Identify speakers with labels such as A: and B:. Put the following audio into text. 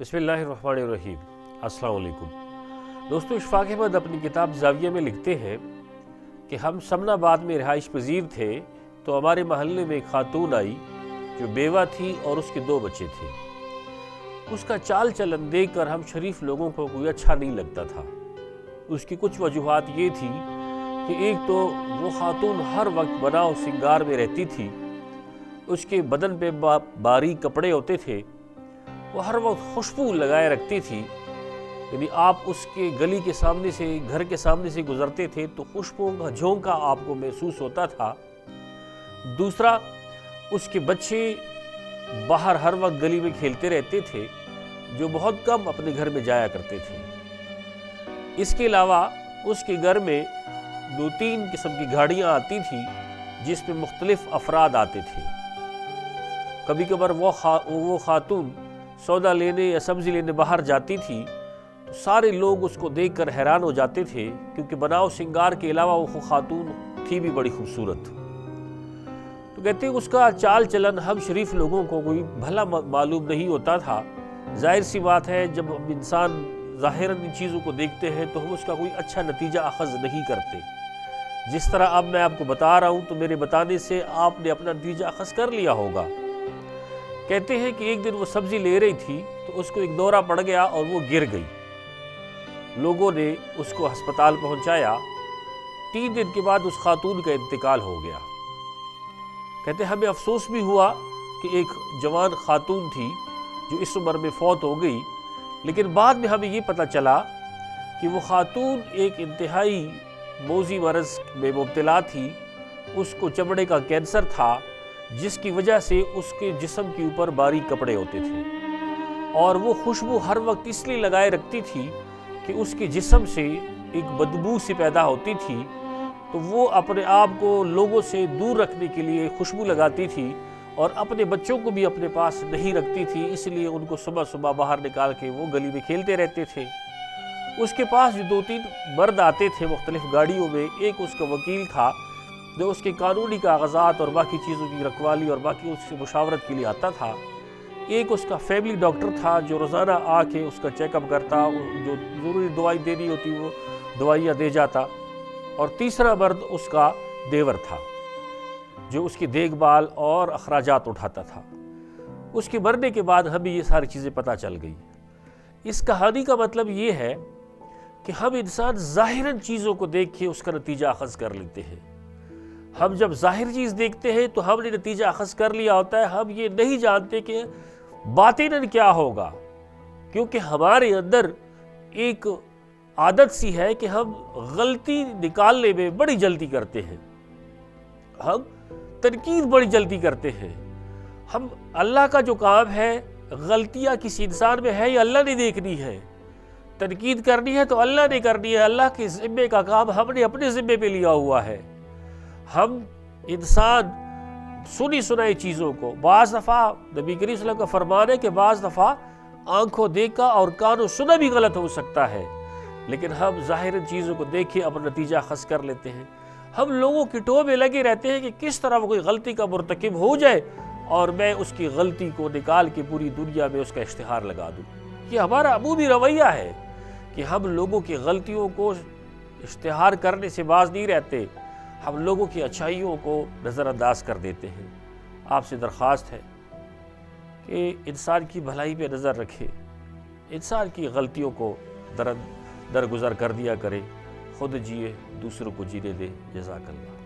A: بسم اللہ الرحمن الرحیم۔ السلام علیکم دوستو، اشفاق احمد اپنی کتاب زاویہ میں لکھتے ہیں کہ ہم سمن آباد میں رہائش پذیر تھے تو ہمارے محلے میں ایک خاتون آئی جو بیوہ تھی اور اس کے 2 بچے تھے۔ اس کا چال چلن دیکھ کر ہم شریف لوگوں کو کوئی اچھا نہیں لگتا تھا۔ اس کی کچھ وجوہات یہ تھی کہ ایک تو وہ خاتون ہر وقت بناؤ سنگار میں رہتی تھی، اس کے بدن پہ باریک کپڑے ہوتے تھے، وہ ہر وقت خوشبو لگائے رکھتی تھی، یعنی آپ اس کے گلی کے سامنے سے، گھر کے سامنے سے گزرتے تھے تو خوشبو کا جھونکا آپ کو محسوس ہوتا تھا۔ دوسرا، اس کے بچے باہر ہر وقت گلی میں کھیلتے رہتے تھے، جو بہت کم اپنے گھر میں جایا کرتے تھے۔ اس کے علاوہ اس کے گھر میں 2-3 قسم کی گاڑیاں آتی تھیں جس میں مختلف افراد آتے تھے۔ کبھی کبھار وہ خاتون سودا لینے یا سبزی لینے باہر جاتی تھی تو سارے لوگ اس کو دیکھ کر حیران ہو جاتے تھے، کیونکہ بناؤ سنگار کے علاوہ وہ خاتون تھی بھی بڑی خوبصورت۔ تو کہتے ہیں اس کا چال چلن ہم شریف لوگوں کو کوئی بھلا معلوم نہیں ہوتا تھا۔ ظاہر سی بات ہے، جب ہم انسان ظاہراً ان چیزوں کو دیکھتے ہیں تو ہم اس کا کوئی اچھا نتیجہ اخذ نہیں کرتے۔ جس طرح اب میں آپ کو بتا رہا ہوں تو میرے بتانے سے آپ نے اپنا نتیجہ اخذ کر لیا ہوگا۔ کہتے ہیں کہ ایک دن وہ سبزی لے رہی تھی تو اس کو ایک دورہ پڑ گیا اور وہ گر گئی۔ لوگوں نے اس کو ہسپتال پہنچایا۔ 3 دن کے بعد اس خاتون کا انتقال ہو گیا۔ کہتے ہیں ہمیں افسوس بھی ہوا کہ ایک جوان خاتون تھی جو اس عمر میں فوت ہو گئی، لیکن بعد میں ہمیں یہ پتہ چلا کہ وہ خاتون ایک انتہائی موذی مرض میں مبتلا تھی۔ اس کو چمڑے کا کینسر تھا، جس کی وجہ سے اس کے جسم کے اوپر باریک کپڑے ہوتے تھے، اور وہ خوشبو ہر وقت اس لیے لگائے رکھتی تھی کہ اس کے جسم سے ایک بدبو سی پیدا ہوتی تھی، تو وہ اپنے آپ کو لوگوں سے دور رکھنے کے لیے خوشبو لگاتی تھی اور اپنے بچوں کو بھی اپنے پاس نہیں رکھتی تھی، اس لیے ان کو صبح صبح باہر نکال کے وہ گلی میں کھیلتے رہتے تھے۔ اس کے پاس جو 2-3 مرد آتے تھے مختلف گاڑیوں میں، ایک اس کا وکیل تھا جو اس کے قانونی کاغذات اور باقی چیزوں کی رکھوالی اور باقی اس سے مشاورت کے لیے آتا تھا، ایک اس کا فیملی ڈاکٹر تھا جو روزانہ آ کے اس کا چیک اپ کرتا، جو ضروری دوائی دینی ہوتی وہ دوائیاں دے جاتا، اور تیسرا مرد اس کا دیور تھا جو اس کی دیکھ بھال اور اخراجات اٹھاتا تھا۔ اس کے مرنے کے بعد ہمیں یہ ساری چیزیں پتہ چل گئی۔ اس کہانی کا مطلب یہ ہے کہ ہم انسان ظاہراً چیزوں کو دیکھ کے اس کا نتیجہ اخذ کر لیتے ہیں۔ ہم جب ظاہر چیز دیکھتے ہیں تو ہم نے نتیجہ اخذ کر لیا ہوتا ہے، ہم یہ نہیں جانتے کہ باطناً کیا ہوگا، کیونکہ ہمارے اندر ایک عادت سی ہے کہ ہم غلطی نکالنے میں بڑی جلدی کرتے ہیں، ہم تنقید بڑی جلدی کرتے ہیں۔ ہم اللہ کا جو کام ہے، غلطیاں کسی انسان میں ہے یا اللہ نے دیکھنی ہے، تنقید کرنی ہے تو اللہ نے کرنی ہے، اللہ کے ذمے کا کام ہم نے اپنے ذمے پہ لیا ہوا ہے۔ ہم انسان سنی سنائی چیزوں کو، بعض دفعہ نبی کریم صلی اللہ علیہ وسلم کا فرمان ہے کہ بعض دفعہ آنکھوں دیکھا اور کانوں سنا بھی غلط ہو سکتا ہے، لیکن ہم ظاہر چیزوں کو دیکھ کے اپنا نتیجہ اخذ کر لیتے ہیں۔ ہم لوگوں کی ٹو میں لگے رہتے ہیں کہ کس طرح وہ کوئی غلطی کا مرتکب ہو جائے اور میں اس کی غلطی کو نکال کے پوری دنیا میں اس کا اشتہار لگا دوں۔ یہ ہمارا عمومی رویہ ہے کہ ہم لوگوں کی غلطیوں کو اشتہار کرنے سے باز نہیں رہتے، ہم لوگوں کی اچھائیوں کو نظر انداز کر دیتے ہیں۔ آپ سے درخواست ہے کہ انسان کی بھلائی پہ نظر رکھے، انسان کی غلطیوں کو درگزر کر دیا کرے، خود جیے دوسروں کو جینے دے۔ جزاک اللہ۔